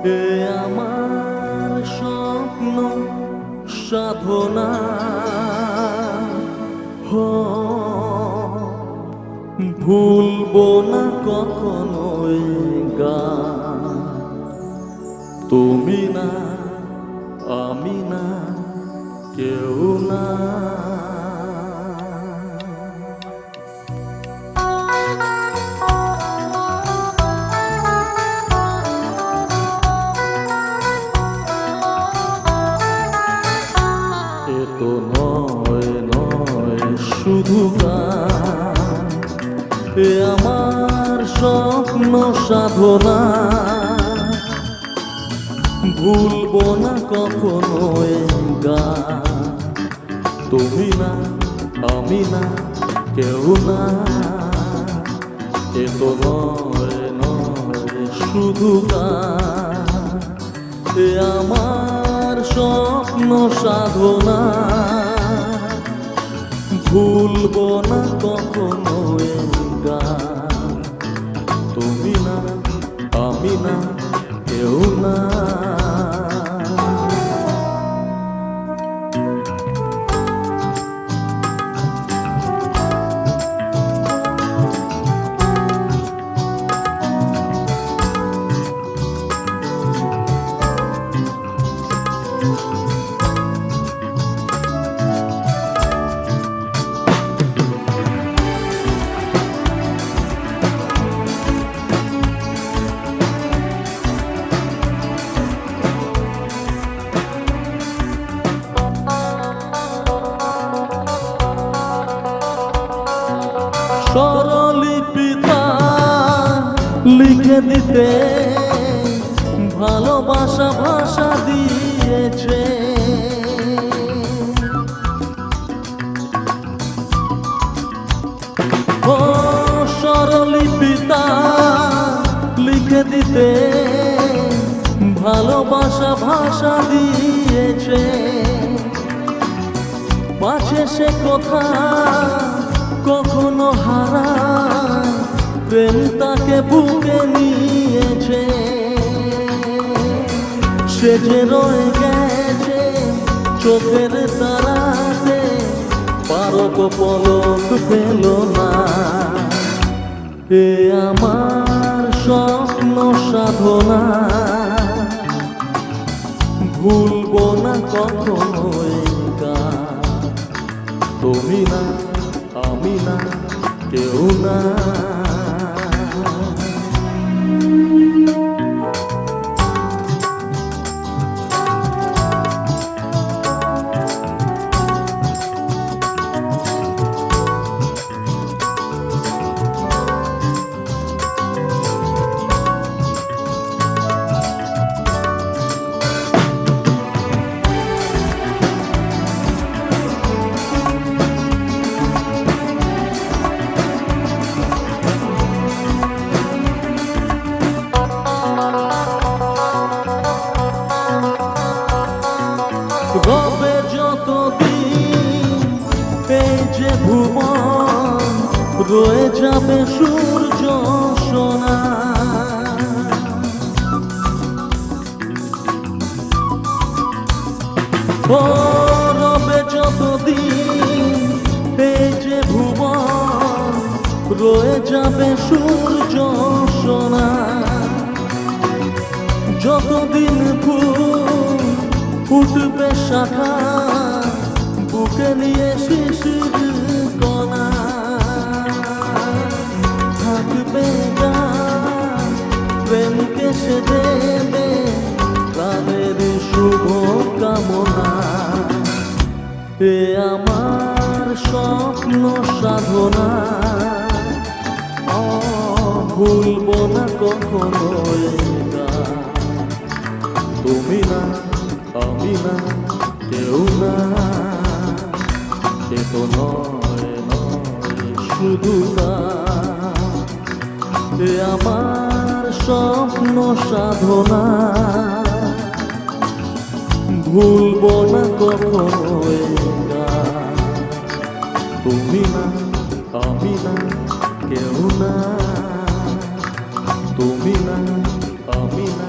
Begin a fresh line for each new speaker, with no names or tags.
এ আমার স্বপ্ন সাধনা ভুলবো না কখনো এ গান। তুমি না আমি না কেউ না। এ তো নয় নয় শুধু গান, এ আমার স্বপ্ন সাধনা ভুলবো না কখনো এ গান। তুমি না আমি না কেউ না। এ তো নয় নয় শুধু গান, এ আমার স্বপ্ন সাধনা ভুলবো না কখনো এ গান। তুমি না আমি না কেউ না। স্বরলিপিতা লিখে দিতে ভালোবাসা ভাষা দিয়েছে। ও স্বরলিপিতা লিখে দিতে ভালোবাসা ভাষা দিয়েছে। পাছে সে কথা কখনো হারায়, প্রেম তাকে বুকে নিয়েছে। সে যে রয়ে গেছে চোখের তারাতে, পারক পলক পেল না। এ আমার স্বপ্ন সাধনা ভুলবো না কখনো এ গান। তুমি না আমি না কেউ না। রবে যতদিন এই যে ভুবন, রয়ে যাবে সূর্য সোনা। ও রবে যতদিন এই যে ভুবন, রয়ে যাবে সূর্য সোনা। যতদিন ফুল উঠবে শাখা, বুকে নিয়ে শিশির কণা। থাকবে গান প্রেমকে সে দেবে প্রাণের শুভ কামনা। এ আমার স্বপ্ন সাধনা ভুলবো না কখনো এ গান। তুমি না আমি না কেউ না। এ তো নয় নয় শুধু গান, এ আমার স্বপ্ন সাধনা ভুলবো না কখনো এ গান। তুমি না আমি না কেউ না। তুমি না আমি না